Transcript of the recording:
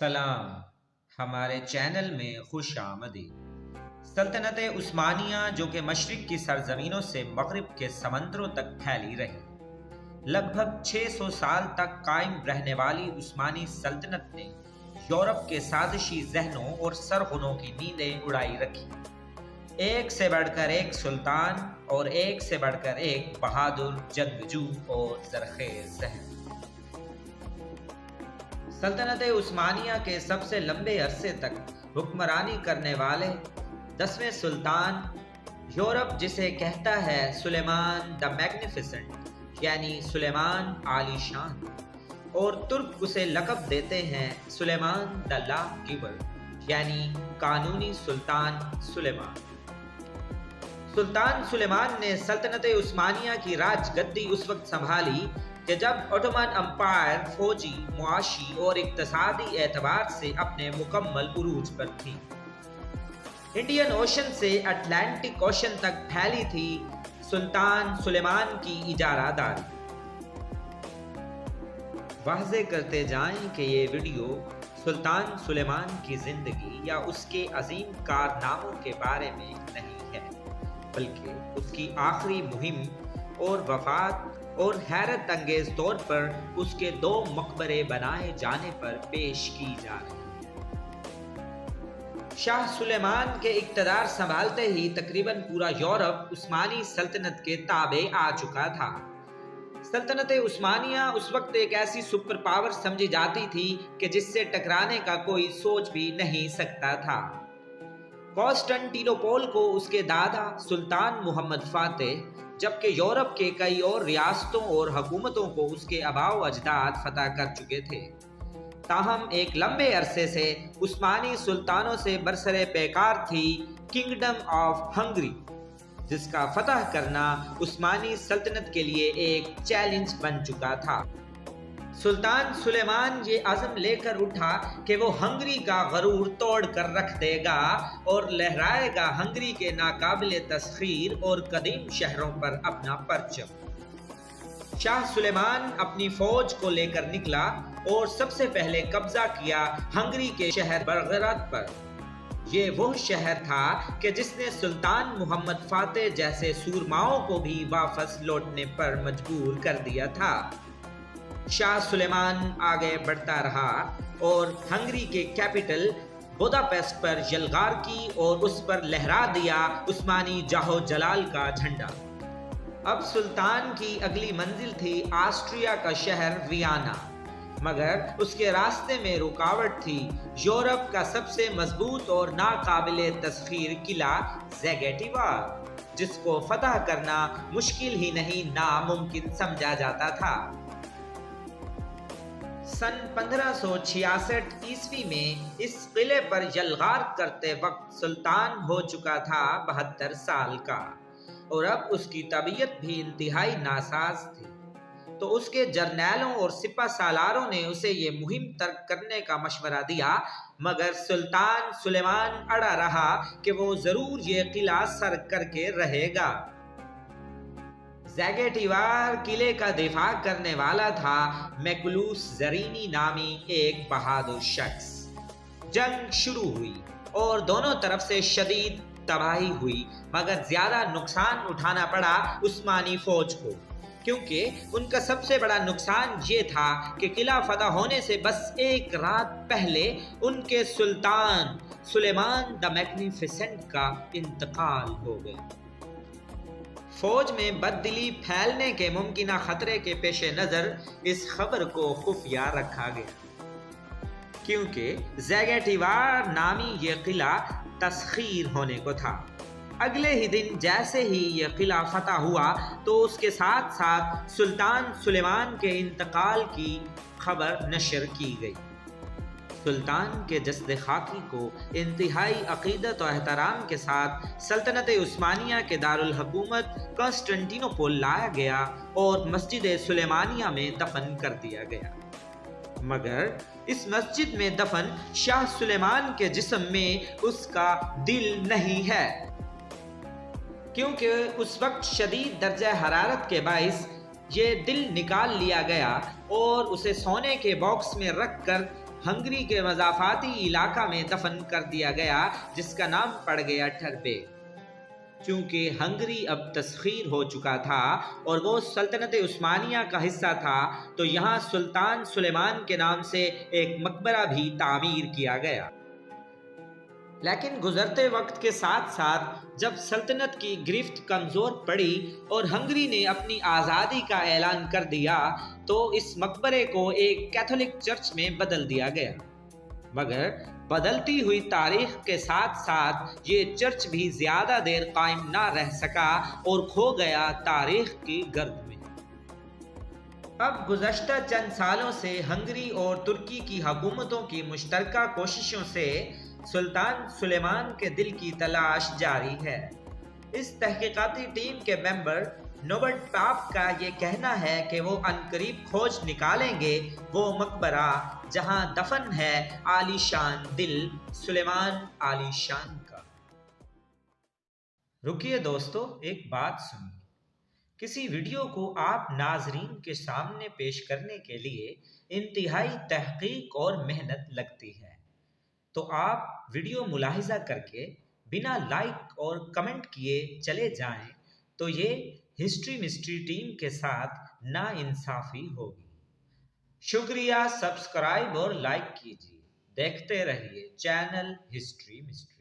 सलाम। हमारे चैनल में खुश आमदीद। सल्तनत उस्मानिया जो कि मशरिक की सरजमीनों से मगरिब के समंदरों तक फैली रही, लगभग 600 साल तक कायम रहने वाली उस्मानी सल्तनत ने यूरोप के साजिशी जहनों और सरगुनों की नींदें उड़ाई रखी। एक से बढ़कर एक सुल्तान और एक से बढ़कर एक बहादुर जंगजू और जरखेज जहन। सल्तनत उस्मानिया के सबसे लंबे अरसे तक हुक्मरानी करने वाले 10वें सुल्तान, यूरोप जिसे कहता है सुलेमान द मैग्निफिसेंट यानी सुलेमान आलीशान, और तुर्क उसे लक़ब देते हैं सुलेमान द लॉ गिवर यानी कानूनी सुल्तान सुलेमान। सुल्तान सुलेमान ने सल्तनत उस्मानिया की राजगद्दी उस वक्त संभाली कि जब ओटोमन अम्पायर फौजी, मुआशी और इक्तसादी एतबार से अपने मुकम्मल उरूज पर थी। इंडियन ओशन से अटलांटिक ओशन तक फैली थी सुल्तान सुलेमान की इजारादारी। वाज़े करते जाएं कि ये वीडियो सुल्तान सुलेमान की जिंदगी या उसके अजीम कारनामों के बारे में नहीं है, बल्कि उसकी आखिरी मुहिम और वफात और हैरत अंगेज तौर पर उसके 2 मकबरे बनाए जाने पर पेश की जा रही है। शाह सुलेमान के इक़्तिदार संभालते ही तकरीबन पूरा यूरोप उस्मानी सल्तनत के ताबे आ चुका था। सल्तनत उस्मानिया उस वक्त एक ऐसी सुपर पावर समझी जाती थी कि जिससे टकराने का कोई सोच भी नहीं सकता था। कॉन्स्टेंटिनोपल को उसके दादा सुल्तान मोहम्मद फातेह, जबकि यूरोप के कई और रियासतों और हुकूमतों को उसके आबाओ अजदाद फतह कर चुके थे। ताहम एक लंबे अरसे से उस्मानी सुल्तानों से बरसरे पैकार थी किंगडम ऑफ हंगरी, जिसका फतह करना उस्मानी सल्तनत के लिए एक चैलेंज बन चुका था। सुल्तान सुलेमान ये अज़म लेकर उठा कि वो हंगरी का गरूर तोड़ कर रख देगा और लहराएगा हंगरी के नाकाबिले तस्खीर और कदीम शहरों पर अपना परचम। शाह सुलेमान अपनी फौज को लेकर निकला और सबसे पहले कब्जा किया हंगरी के शहर बगदाद पर। ये वो शहर था कि जिसने सुल्तान मोहम्मद फातेह जैसे सूरमाओं को भी वापस लौटने पर मजबूर कर दिया था। शाह सुलेमान आगे बढ़ता रहा और हंगरी के कैपिटल बुदापेस्ट पर यलगार की और उस पर लहरा दिया उस्मानी जाहो जलाल का झंडा। अब सुल्तान की अगली मंजिल थी ऑस्ट्रिया का शहर वियना, मगर उसके रास्ते में रुकावट थी यूरोप का सबसे मजबूत और नाकाबिले तस्खीर किला ज़ैगेटिवार, जिसको फतह करना मुश्किल ही नहीं नामुमकिन समझा जाता था। सन 1566 ईस्वी में इस किले पर यलगार करते वक्त सुल्तान हो चुका था 72 साल का, और अब उसकी तबीयत भी इंतहाई नासाज थी। तो उसके जर्नैलों और सिपा सालारों ने उसे ये मुहिम तर्क करने का मशवरा दिया, मगर सुल्तान सुलेमान अड़ा रहा कि वो जरूर ये किला सर करके रहेगा। ज़ैगेटिवार किले का दिफा करने वाला था मैकुलूस ज़रीनी नामी एक बहादुर शख्स। जंग शुरू हुई और दोनों तरफ से शदीद तबाही हुई, मगर ज्यादा नुकसान उठाना पड़ा उस्मानी फौज को, क्योंकि उनका सबसे बड़ा नुकसान ये था कि किला फतह होने से बस एक रात पहले उनके सुल्तान सुलेमान द मैग्निफिसेंट का इंतकाल हो गया। फौज में बददिली फैलने के मुमकिना खतरे के पेश नज़र इस खबर को खुफिया रखा गया, क्योंकि ज़ैगेटिवार नामी ये किला तस्खीर होने को था। अगले ही दिन जैसे ही यह किला फतह हुआ तो उसके साथ साथ सुल्तान सुलेमान के इंतकाल की खबर नशर की गई। सुल्तान के जस्द खाकी को इंतहाई अकीदत और एहतराम के साथ सल्तनत उस्मानिया के दारुल हुकूमत कॉन्स्टेंटिनोपल लाया गया और मस्जिद सुलेमानिया में दफन कर दिया गया। मगर इस मस्जिद में दफन शाह सुलेमान के जिस्म में उसका दिल नहीं है, क्योंकि उस वक्त शदीद दर्जा हरारत के बाइस ये दिल निकाल लिया गया और उसे सोने के बॉक्स में रख कर हंगरी के मज़ाफ़ाती इलाका में दफन कर दिया गया, जिसका नाम पड़ गया टर्बे। चूँकि हंगरी अब तस्खीर हो चुका था और वो सल्तनत उस्मानिया का हिस्सा था, तो यहाँ सुल्तान सुलेमान के नाम से एक मकबरा भी तामीर किया गया। लेकिन गुजरते वक्त के साथ साथ जब सल्तनत की गिरफ्त कमज़ोर पड़ी और हंगरी ने अपनी आज़ादी का ऐलान कर दिया, तो इस मकबरे को एक कैथोलिक चर्च में बदल दिया गया। मगर बदलती हुई तारीख के साथ साथ ये चर्च भी ज़्यादा देर कायम ना रह सका और खो गया तारीख की गर्द में। अब गुज़श्ता चंद सालों से हंगरी और तुर्की की हुकूमतों की मुश्तरका कोशिशों से सुल्तान सुलेमान के दिल की तलाश जारी है। इस तहकीकाती टीम के मेंबर नोबर्ट पाप का ये कहना है कि वो अनकरीब खोज निकालेंगे वो मकबरा जहां दफन है आलीशान दिल सुलेमान आलीशान का। रुकिए दोस्तों, एक बात सुनिए। किसी वीडियो को आप नाजरीन के सामने पेश करने के लिए इंतहाई तहकीक और मेहनत लगती है, तो आप वीडियो मुलाहिजा करके बिना लाइक और कमेंट किए चले जाएं तो ये हिस्ट्री मिस्ट्री टीम के साथ नाइंसाफ़ी होगी। शुक्रिया, सब्सक्राइब और लाइक कीजिए। देखते रहिए चैनल हिस्ट्री मिस्ट्री।